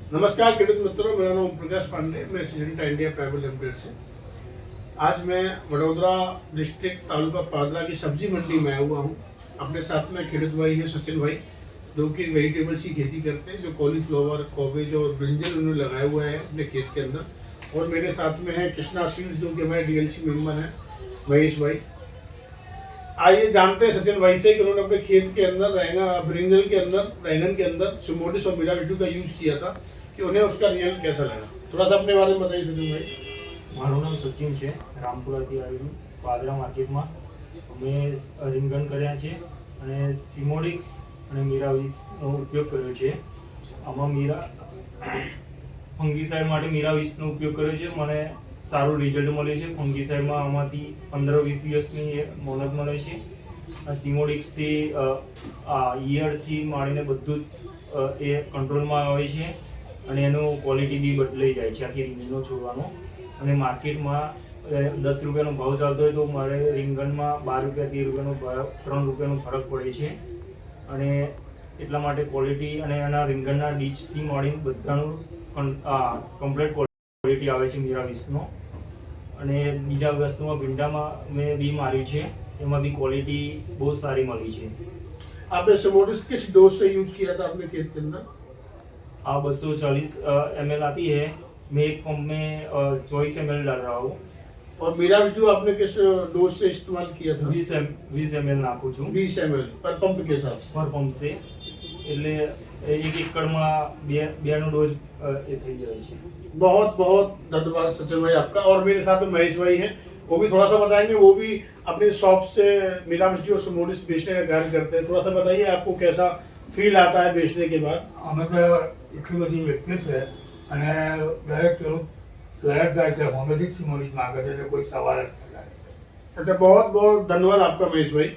नमस्कार खेडूत मित्रों, मेरा नाम प्रकाश पांडे, मैं सिजेंटा इंडिया प्राइवेट लिमिटेड से। आज मैं वडोदरा डिस्ट्रिक्ट तालुका पादला की सब्जी मंडी में आया हुआ हूँ। अपने साथ में खेडूत भाई है सचिन भाई, जो कि वेजिटेबल्स की खेती करते हैं, जो कॉलीफ्लावर, कॉबेज और ब्रिंजल उन्होंने लगाया हुआ है अपने खेत के अंदर। और मेरे साथ में है कृष्णा सीड्स, जो कि हमारे डीएलसी मेंबर हैं, महेश भाई। आइए जानते हैं सचिन भाई से कि उन्होंने अपने खेत के अंदर ब्रिंजल के अंदर, बैंगन के अंदर सिमोडिस और मिराविटू का यूज किया था, कि उन्हें उसका रिजल्ट कैसा लगा। थोड़ा सा अपने बारे में बताइए सचिन भाई। माરું નામ સચિન છે, રામપુરાથી આવેલું પાદરા માર્કેટમાં અમે રીંગણ કર્યા છે અને સિમોડિક્સ અને મિરાવિસનો ઉપયોગ કર્યો છે. આમાં ફંગીસાઇડ માટે મિરાવિસનો ઉપયોગ કર્યો છે. મને સારું રિઝલ્ટ મળે છે. ફંગીસાઇડમાં આમાંથી 15-20 દિવસની મોહલત મળે છે. સિમોડિક્સથી ઈયળથી માંડીને બધું જ એ કંટ્રોલમાં આવે છે અને એનું ક્વોલિટી બી બદલાઈ જાય છે આખી રીંગણનો છોડવાનો. અને માર્કેટમાં 10 રૂપિયાનો ભાવ ચાલતો હોય તો મારે રીંગણમાં 12 રૂપિયા 13 રૂપિયાનો ભાવ 3 રૂપિયાનો ફરક પડે છે. અને એટલા માટે ક્વોલિટી અને એના રીંગણના ડીચથી મળીને બધાનું કમ્પ્લીટ ક્વોલિટી આવે છે મિરાવિસનો. અને બીજા વસ્તુમાં ભીંડામાં મેં બી માર્યું છે, એમાં બી ક્વોલિટી બહુ સારી મળી છે. आपने सिमोडिस किस डोज से यूज किया था अपने खेत के अंदर? 240 ml आती है. मैं एक पंप में 24 ml डाल रहा हूँ. और मिराविटू आपने किस डोज से इस्तेमाल किया था? 20 ml नाखું છું 20 ml पर पंप के हिसाब से। પર પંપ से. એટલે 1 એકડમાં બેનો ડોઝ એ થઈ જાય છે. बहुत बहुत धन्यवाद सचिन भाई आपका। और मेरे साथ में महेश भाई हैं, वो भी थोड़ा सा बताएंगे। वो भी अपनी शॉप से मिराविटू और सिमोडिस बेचने का कार्य करते हैं। थोड़ा सा बताइए आपको कैसा फील आता है बेचने के बाद। અમે તો એટલી બધી વ્યક્તિ છે અને દરેક ખેડૂત લહેર જાય છે હોમિયોપેથિક સિમોડિસ માગે છે એટલે કોઈ સવાલ જ નથી. अच्छा, बहुत बहुत धन्यवाद आपका महेश भाई।